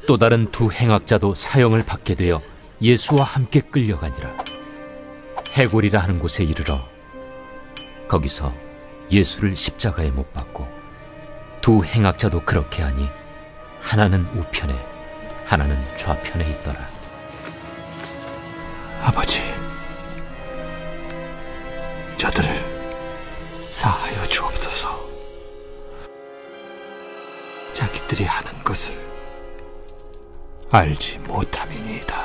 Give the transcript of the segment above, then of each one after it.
또 다른 두 행악자도 사형을 받게 되어 예수와 함께 끌려가니라. 해골이라 하는 곳에 이르러 거기서 예수를 십자가에 못 박고 두 행악자도 그렇게 하니 하나는 우편에 하나는 좌편에 있더라. 아버지, 저들을 사하여 주옵소서. 자기들이 하는 것을 알지 못함이니이다.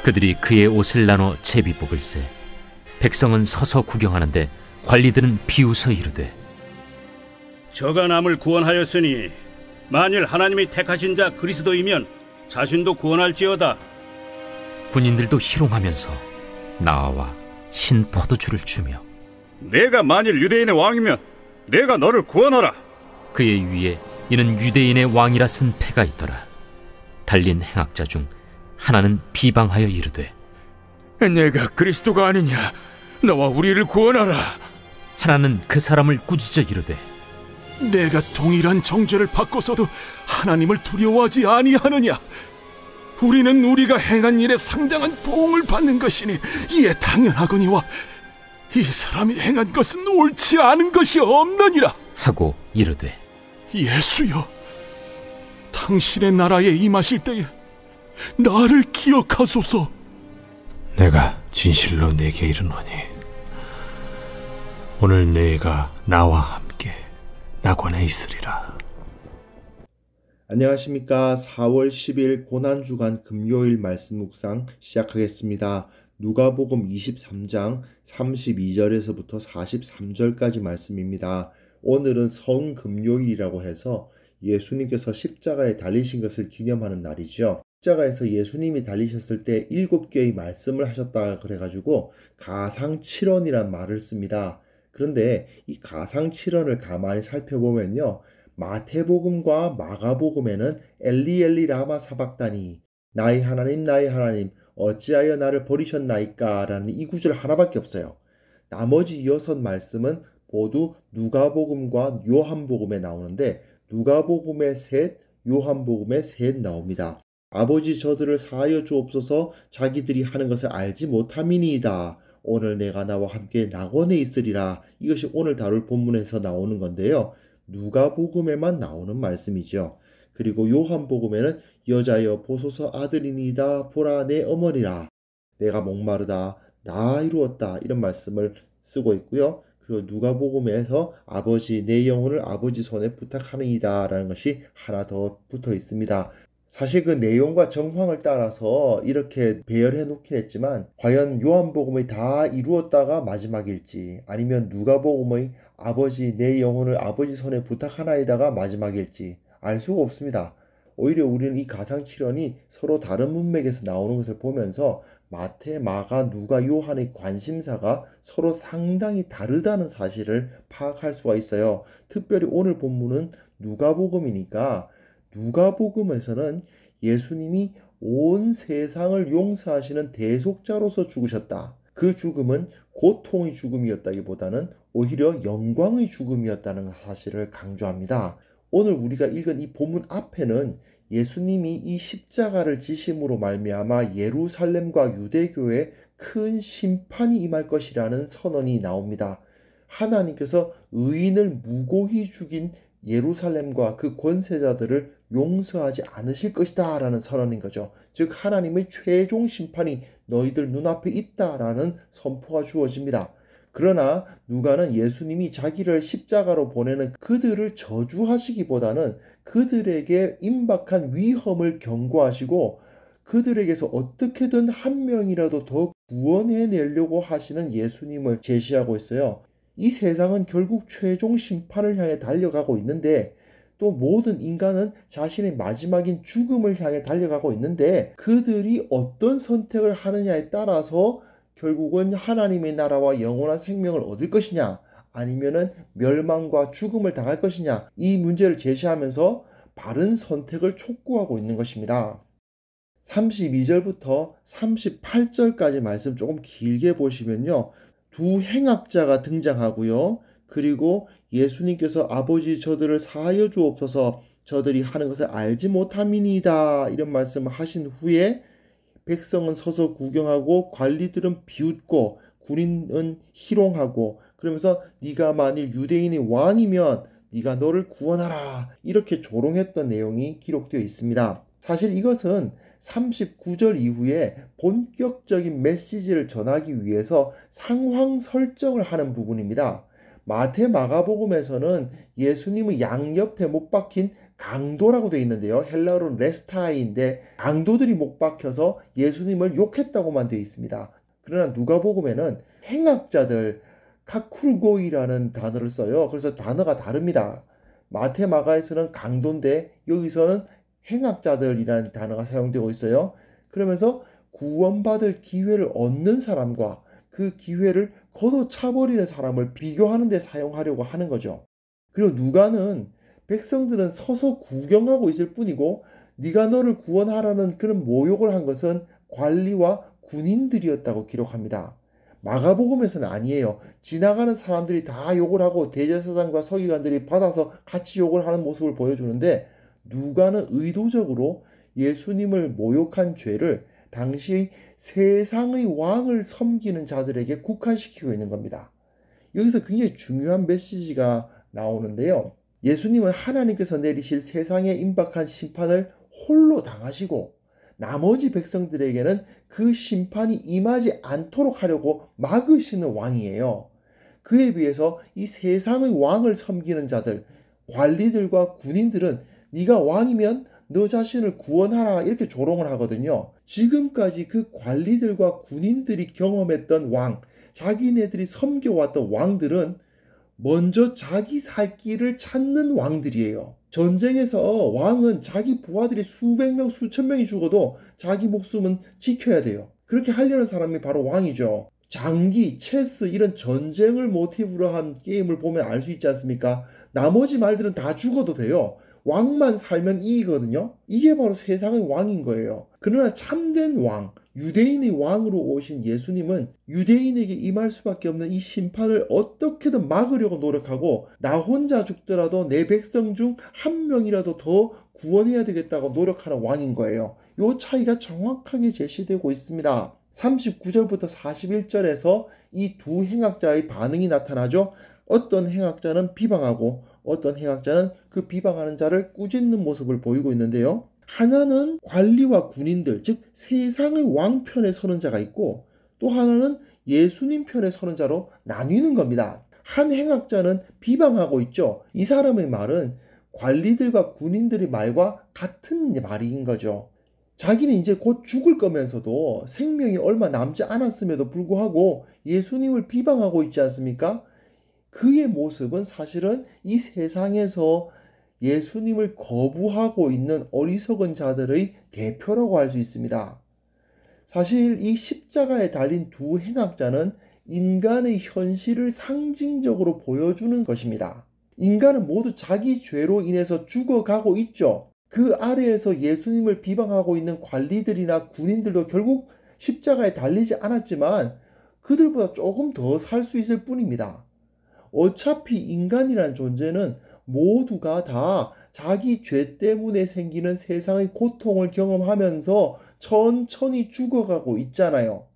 그들이 그의 옷을 나눠 제비 뽑을세. 백성은 서서 구경하는데 관리들은 비웃어 이르되, 저가 남을 구원하였으니 만일 하나님이 택하신 자 그리스도이면 자신도 구원할지어다. 군인들도 희롱하면서 나와 신 포도주를 주며, 내가 만일 유대인의 왕이면 내가 너를 구원하라. 그의 위에 이는 유대인의 왕이라 쓴 패가 있더라. 달린 행악자 중 하나는 비방하여 이르되, 내가 그리스도가 아니냐, 너와 우리를 구원하라. 하나는 그 사람을 꾸짖어 이르되, 내가 동일한 정죄를 받고서도 하나님을 두려워하지 아니하느냐. 우리는 우리가 행한 일에 상당한 보응을 받는 것이니 이에 당연하거니와 이 사람이 행한 것은 옳지 않은 것이 없느니라 하고 이르되, 예수여, 당신의 나라에 임하실 때에 나를 기억하소서. 내가 진실로 내게 이르노니 오늘 네가 나와 함께 낙원에 있으리라. 안녕하십니까. 4월 10일 고난주간 금요일 말씀 묵상 시작하겠습니다. 누가복음 23장 32절에서부터 43절까지 말씀입니다. 오늘은 성금요일이라고 해서 예수님께서 십자가에 달리신 것을 기념하는 날이죠. 십자가에서 예수님이 달리셨을 때 7개의 말씀을 하셨다 그래가지고 가상칠언이란 말을 씁니다. 그런데 이 가상칠언을 가만히 살펴보면요, 마태복음과 마가복음에는 엘리 엘리 라마 사박다니, 나의 하나님 어찌하여 나를 버리셨나이까 라는 이 구절 하나밖에 없어요. 나머지 6 말씀은 모두 누가복음과 요한복음에 나오는데 누가복음에 3, 요한복음에 3 나옵니다. 아버지 저들을 사하여 주옵소서. 자기들이 하는 것을 알지 못함이니이다. 오늘 내가 나와 함께 낙원에 있으리라. 이것이 오늘 다룰 본문에서 나오는 건데요, 누가복음에만 나오는 말씀이죠. 그리고 요한복음에는 여자여 보소서 아들이니이다. 보라 내 어머니라. 내가 목마르다. 나 이루었다. 이런 말씀을 쓰고 있고요. 그리고 누가복음에서 아버지 내 영혼을 아버지 손에 부탁하느이다 라는 것이 하나 더 붙어 있습니다. 사실 그 내용과 정황을 따라서 이렇게 배열해 놓긴 했지만 과연 요한복음이 다 이루었다가 마지막일지 아니면 누가복음의 아버지 내 영혼을 아버지 손에 부탁하나이다가 마지막일지 알 수가 없습니다. 오히려 우리는 이 가상칠언이 서로 다른 문맥에서 나오는 것을 보면서 마태, 마가, 누가, 요한의 관심사가 서로 상당히 다르다는 사실을 파악할 수가 있어요. 특별히 오늘 본문은 누가복음이니까 누가복음에서는 예수님이 온 세상을 용서하시는 대속자로서 죽으셨다. 그 죽음은 고통의 죽음이었다기보다는 오히려 영광의 죽음이었다는 사실을 강조합니다. 오늘 우리가 읽은 이 본문 앞에는 예수님이 이 십자가를 지심으로 말미암아 예루살렘과 유대교에 큰 심판이 임할 것이라는 선언이 나옵니다. 하나님께서 의인을 무고히 죽인 예루살렘과 그 권세자들을 용서하지 않으실 것이다 라는 선언인 거죠. 즉 하나님의 최종 심판이 너희들 눈앞에 있다라는 선포가 주어집니다. 그러나 누가는 예수님이 자기를 십자가로 보내는 그들을 저주하시기보다는 그들에게 임박한 위험을 경고하시고 그들에게서 어떻게든 한 명이라도 더 구원해내려고 하시는 예수님을 제시하고 있어요. 이 세상은 결국 최종 심판을 향해 달려가고 있는데 또 모든 인간은 자신의 마지막인 죽음을 향해 달려가고 있는데 그들이 어떤 선택을 하느냐에 따라서 결국은 하나님의 나라와 영원한 생명을 얻을 것이냐 아니면은 멸망과 죽음을 당할 것이냐, 이 문제를 제시하면서 바른 선택을 촉구하고 있는 것입니다. 32절부터 38절까지 말씀 조금 길게 보시면요, 두 행악자가 등장하고요. 그리고 예수님께서 아버지 저들을 사하여 주옵소서, 저들이 하는 것을 알지 못함이니이다. 이런 말씀을 하신 후에 백성은 서서 구경하고 관리들은 비웃고 군인은 희롱하고 그러면서 네가 만일 유대인의 왕이면 네가 너를 구원하라 이렇게 조롱했던 내용이 기록되어 있습니다. 사실 이것은 39절 이후에 본격적인 메시지를 전하기 위해서 상황 설정을 하는 부분입니다. 마태 마가복음에서는 예수님의 양옆에 못 박힌 강도라고 되어 있는데요. 헬라어로는 레스타이인데 강도들이 못 박혀서 예수님을 욕했다고만 되어 있습니다. 그러나 누가복음에는 행악자들 카쿠르고이라는 단어를 써요. 그래서 단어가 다릅니다. 마태 마가에서는 강도인데 여기서는 행악자들이라는 단어가 사용되고 있어요. 그러면서 구원받을 기회를 얻는 사람과 그 기회를 걷어차버리는 사람을 비교하는 데 사용하려고 하는 거죠. 그리고 누가는 백성들은 서서 구경하고 있을 뿐이고 네가 너를 구원하라는 그런 모욕을 한 것은 관리와 군인들이었다고 기록합니다. 마가복음에서는 아니에요. 지나가는 사람들이 다 욕을 하고 대제사장과 서기관들이 받아서 같이 욕을 하는 모습을 보여주는데 누가는 의도적으로 예수님을 모욕한 죄를 당시 세상의 왕을 섬기는 자들에게 국한시키고 있는 겁니다. 여기서 굉장히 중요한 메시지가 나오는데요. 예수님은 하나님께서 내리실 세상에 임박한 심판을 홀로 당하시고 나머지 백성들에게는 그 심판이 임하지 않도록 하려고 막으시는 왕이에요. 그에 비해서 이 세상의 왕을 섬기는 자들, 관리들과 군인들은 네가 왕이면 너 자신을 구원하라 이렇게 조롱을 하거든요. 지금까지 그 관리들과 군인들이 경험했던 왕, 자기네들이 섬겨왔던 왕들은 먼저 자기 살 길을 찾는 왕들이에요. 전쟁에서 왕은 자기 부하들이 수백 명, 수천 명이 죽어도 자기 목숨은 지켜야 돼요. 그렇게 하려는 사람이 바로 왕이죠. 장기, 체스 이런 전쟁을 모티브로 한 게임을 보면 알 수 있지 않습니까? 나머지 말들은 다 죽어도 돼요. 왕만 살면 이기거든요. 이게 바로 세상의 왕인 거예요. 그러나 참된 왕, 유대인의 왕으로 오신 예수님은 유대인에게 임할 수밖에 없는 이 심판을 어떻게든 막으려고 노력하고 나 혼자 죽더라도 내 백성 중 한 명이라도 더 구원해야 되겠다고 노력하는 왕인 거예요. 이 차이가 정확하게 제시되고 있습니다. 39절부터 41절에서 이 두 행악자의 반응이 나타나죠. 어떤 행악자는 비방하고 어떤 행악자는 그 비방하는 자를 꾸짖는 모습을 보이고 있는데요. 하나는 관리와 군인들, 즉 세상의 왕 편에 서는 자가 있고 또 하나는 예수님 편에 서는 자로 나뉘는 겁니다. 한 행악자는 비방하고 있죠. 이 사람의 말은 관리들과 군인들의 말과 같은 말인 거죠. 자기는 이제 곧 죽을 거면서도 생명이 얼마 남지 않았음에도 불구하고 예수님을 비방하고 있지 않습니까? 그의 모습은 사실은 이 세상에서 예수님을 거부하고 있는 어리석은 자들의 대표라고 할 수 있습니다. 사실 이 십자가에 달린 두 행악자는 인간의 현실을 상징적으로 보여주는 것입니다. 인간은 모두 자기 죄로 인해서 죽어가고 있죠. 그 아래에서 예수님을 비방하고 있는 관리들이나 군인들도 결국 십자가에 달리지 않았지만 그들보다 조금 더 살 수 있을 뿐입니다. 어차피 인간이란 존재는 모두가 다 자기 죄 때문에 생기는 세상의 고통을 경험하면서 천천히 죽어가고 있잖아요.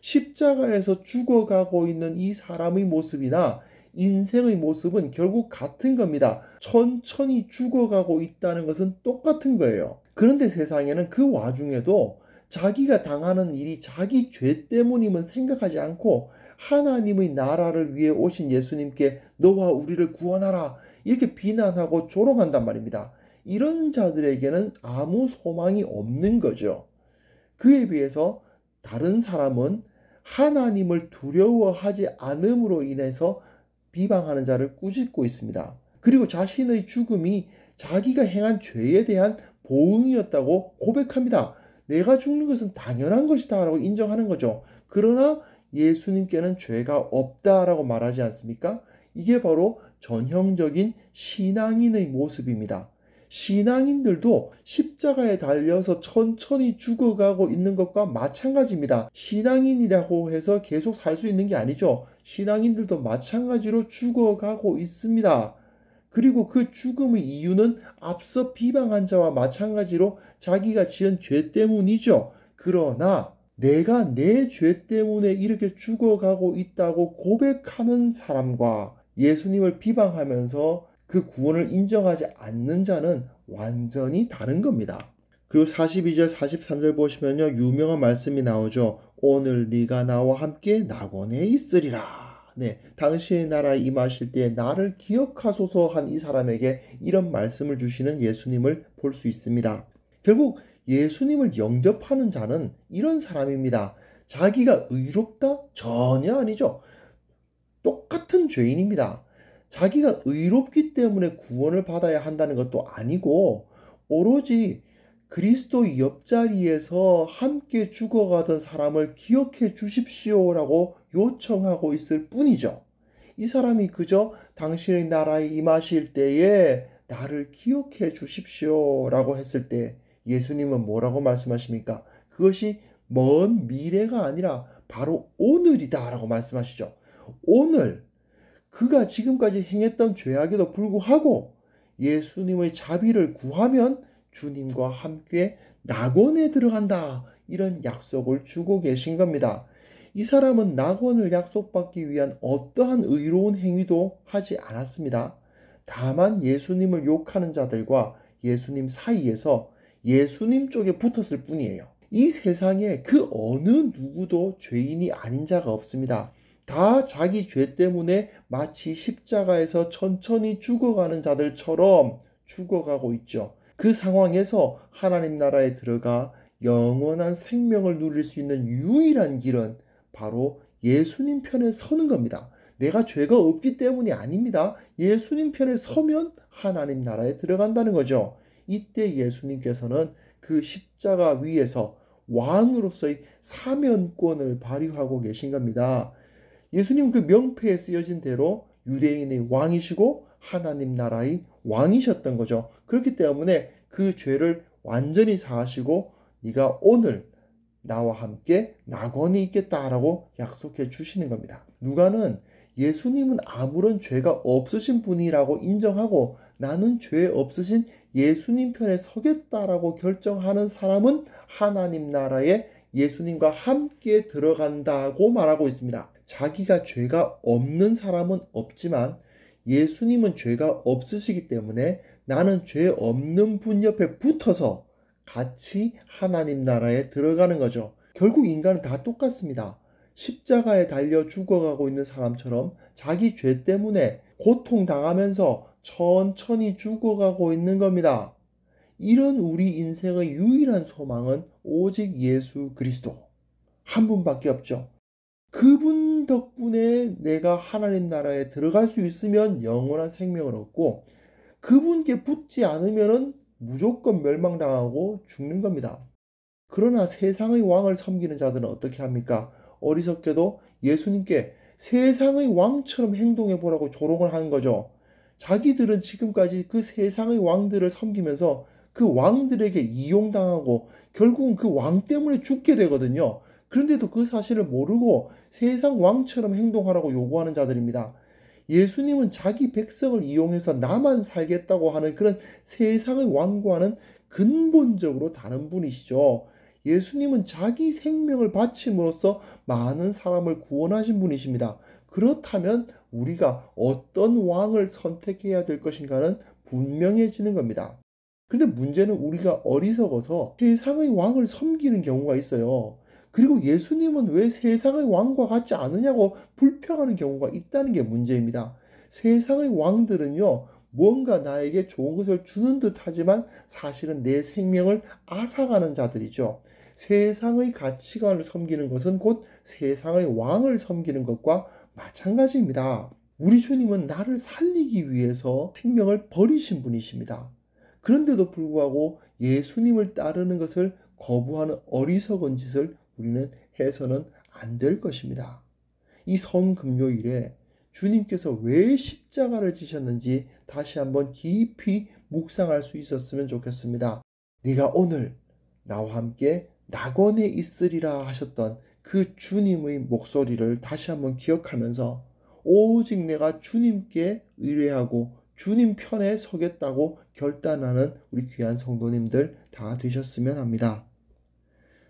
십자가에서 죽어가고 있는 이 사람의 모습이나 인생의 모습은 결국 같은 겁니다. 천천히 죽어가고 있다는 것은 똑같은 거예요. 그런데 세상에는 그 와중에도 자기가 당하는 일이 자기 죄 때문임은 생각하지 않고 하나님의 나라를 위해 오신 예수님께 너와 우리를 구원하라 이렇게 비난하고 조롱한단 말입니다. 이런 자들에게는 아무 소망이 없는 거죠. 그에 비해서 다른 사람은 하나님을 두려워하지 않음으로 인해서 비방하는 자를 꾸짖고 있습니다. 그리고 자신의 죽음이 자기가 행한 죄에 대한 보응이었다고 고백합니다. 내가 죽는 것은 당연한 것이다 라고 인정하는 거죠. 그러나 예수님께는 죄가 없다라고 말하지 않습니까? 이게 바로 전형적인 신앙인의 모습입니다. 신앙인들도 십자가에 달려서 천천히 죽어가고 있는 것과 마찬가지입니다. 신앙인이라고 해서 계속 살 수 있는 게 아니죠. 신앙인들도 마찬가지로 죽어가고 있습니다. 그리고 그 죽음의 이유는 앞서 비방한 자와 마찬가지로 자기가 지은 죄 때문이죠. 그러나 내가 내 죄 때문에 이렇게 죽어가고 있다고 고백하는 사람과 예수님을 비방하면서 그 구원을 인정하지 않는 자는 완전히 다른 겁니다. 그리고 42절, 43절 보시면요. 유명한 말씀이 나오죠. 오늘 네가 나와 함께 낙원에 있으리라. 네, 당신의 나라에 임하실 때 나를 기억하소서 한 이 사람에게 이런 말씀을 주시는 예수님을 볼 수 있습니다. 결국 예수님을 영접하는 자는 이런 사람입니다. 자기가 의롭다? 전혀 아니죠. 똑같은 죄인입니다. 자기가 의롭기 때문에 구원을 받아야 한다는 것도 아니고 오로지 그리스도 옆자리에서 함께 죽어가던 사람을 기억해 주십시오라고 요청하고 있을 뿐이죠. 이 사람이 그저 당신의 나라에 임하실 때에 나를 기억해 주십시오라고 했을 때 예수님은 뭐라고 말씀하십니까? 그것이 먼 미래가 아니라 바로 오늘이다 라고 말씀하시죠. 오늘 그가 지금까지 행했던 죄악에도 불구하고 예수님의 자비를 구하면 주님과 함께 낙원에 들어간다. 이런 약속을 주고 계신 겁니다. 이 사람은 낙원을 약속받기 위한 어떠한 의로운 행위도 하지 않았습니다. 다만 예수님을 욕하는 자들과 예수님 사이에서 예수님 쪽에 붙었을 뿐이에요. 이 세상에 그 어느 누구도 죄인이 아닌 자가 없습니다. 다 자기 죄 때문에 마치 십자가에서 천천히 죽어가는 자들처럼 죽어가고 있죠. 그 상황에서 하나님 나라에 들어가 영원한 생명을 누릴 수 있는 유일한 길은 바로 예수님 편에 서는 겁니다. 내가 죄가 없기 때문이 아닙니다. 예수님 편에 서면 하나님 나라에 들어간다는 거죠. 이때 예수님께서는 그 십자가 위에서 왕으로서의 사면권을 발휘하고 계신 겁니다. 예수님 그 명패에 쓰여진 대로 유대인의 왕이시고 하나님 나라의 왕이셨던 거죠. 그렇기 때문에 그 죄를 완전히 사하시고 네가 오늘 나와 함께 낙원에 있겠다라고 약속해 주시는 겁니다. 누가는 예수님은 아무런 죄가 없으신 분이라고 인정하고 나는 죄 없으신 예수님 편에 서겠다라고 결정하는 사람은 하나님 나라에 예수님과 함께 들어간다고 말하고 있습니다. 자기가 죄가 없는 사람은 없지만 예수님은 죄가 없으시기 때문에 나는 죄 없는 분 옆에 붙어서 같이 하나님 나라에 들어가는 거죠. 결국 인간은 다 똑같습니다. 십자가에 달려 죽어가고 있는 사람처럼 자기 죄 때문에 고통당하면서 천천히 죽어가고 있는 겁니다. 이런 우리 인생의 유일한 소망은 오직 예수 그리스도 한 분밖에 없죠. 그분 덕분에 내가 하나님 나라에 들어갈 수 있으면 영원한 생명을 얻고 그분께 붙지 않으면 무조건 멸망당하고 죽는 겁니다. 그러나 세상의 왕을 섬기는 자들은 어떻게 합니까? 어리석게도 예수님께 세상의 왕처럼 행동해 보라고 조롱을 하는 거죠. 자기들은 지금까지 그 세상의 왕들을 섬기면서 그 왕들에게 이용당하고 결국은 그 왕 때문에 죽게 되거든요. 그런데도 그 사실을 모르고 세상 왕처럼 행동하라고 요구하는 자들입니다. 예수님은 자기 백성을 이용해서 나만 살겠다고 하는 그런 세상의 왕과는 근본적으로 다른 분이시죠. 예수님은 자기 생명을 바침으로써 많은 사람을 구원하신 분이십니다. 그렇다면 우리가 어떤 왕을 선택해야 될 것인가는 분명해지는 겁니다. 그런데 문제는 우리가 어리석어서 세상의 왕을 섬기는 경우가 있어요. 그리고 예수님은 왜 세상의 왕과 같지 않으냐고 불평하는 경우가 있다는 게 문제입니다. 세상의 왕들은요, 무언가 나에게 좋은 것을 주는 듯 하지만 사실은 내 생명을 앗아가는 자들이죠. 세상의 가치관을 섬기는 것은 곧 세상의 왕을 섬기는 것과 마찬가지입니다. 우리 주님은 나를 살리기 위해서 생명을 버리신 분이십니다. 그런데도 불구하고 예수님을 따르는 것을 거부하는 어리석은 짓을 우리는 해서는 안 될 것입니다. 이 성금요일에 주님께서 왜 십자가를 지셨는지 다시 한번 깊이 묵상할 수 있었으면 좋겠습니다. 네가 오늘 나와 함께 낙원에 있으리라 하셨던 그 주님의 목소리를 다시 한번 기억하면서 오직 내가 주님께 의뢰하고 주님 편에 서겠다고 결단하는 우리 귀한 성도님들 다 되셨으면 합니다.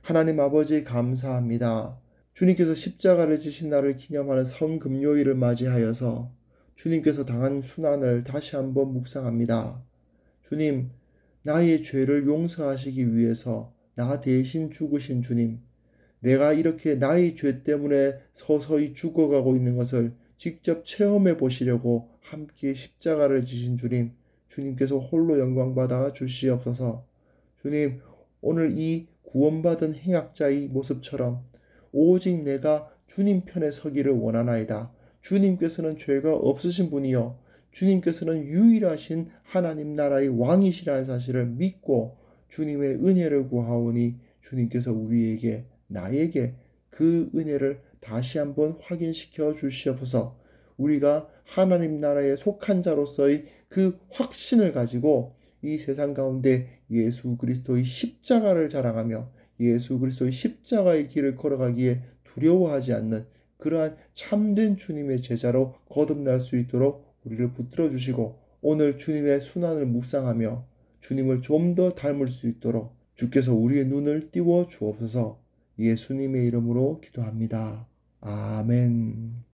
하나님 아버지 감사합니다. 주님께서 십자가를 지신 날을 기념하는 성금요일을 맞이하여서 주님께서 당한 순환을 다시 한번 묵상합니다. 주님, 나의 죄를 용서하시기 위해서 나 대신 죽으신 주님, 내가 이렇게 나의 죄 때문에 서서히 죽어가고 있는 것을 직접 체험해 보시려고 함께 십자가를 지신 주님, 주님께서 홀로 영광받아 주시옵소서. 주님, 오늘 이 구원받은 행악자의 모습처럼 오직 내가 주님 편에 서기를 원하나이다. 주님께서는 죄가 없으신 분이요, 주님께서는 유일하신 하나님 나라의 왕이시라는 사실을 믿고 주님의 은혜를 구하오니 주님께서 우리에게, 나에게 그 은혜를 다시 한번 확인시켜 주시옵소서. 우리가 하나님 나라에 속한 자로서의 그 확신을 가지고 이 세상 가운데 예수 그리스도의 십자가를 자랑하며 예수 그리스도의 십자가의 길을 걸어가기에 두려워하지 않는 그러한 참된 주님의 제자로 거듭날 수 있도록 우리를 붙들어 주시고, 오늘 주님의 순환을 묵상하며 주님을 좀 더 닮을 수 있도록 주께서 우리의 눈을 띄워 주옵소서. 예수님의 이름으로 기도합니다. 아멘.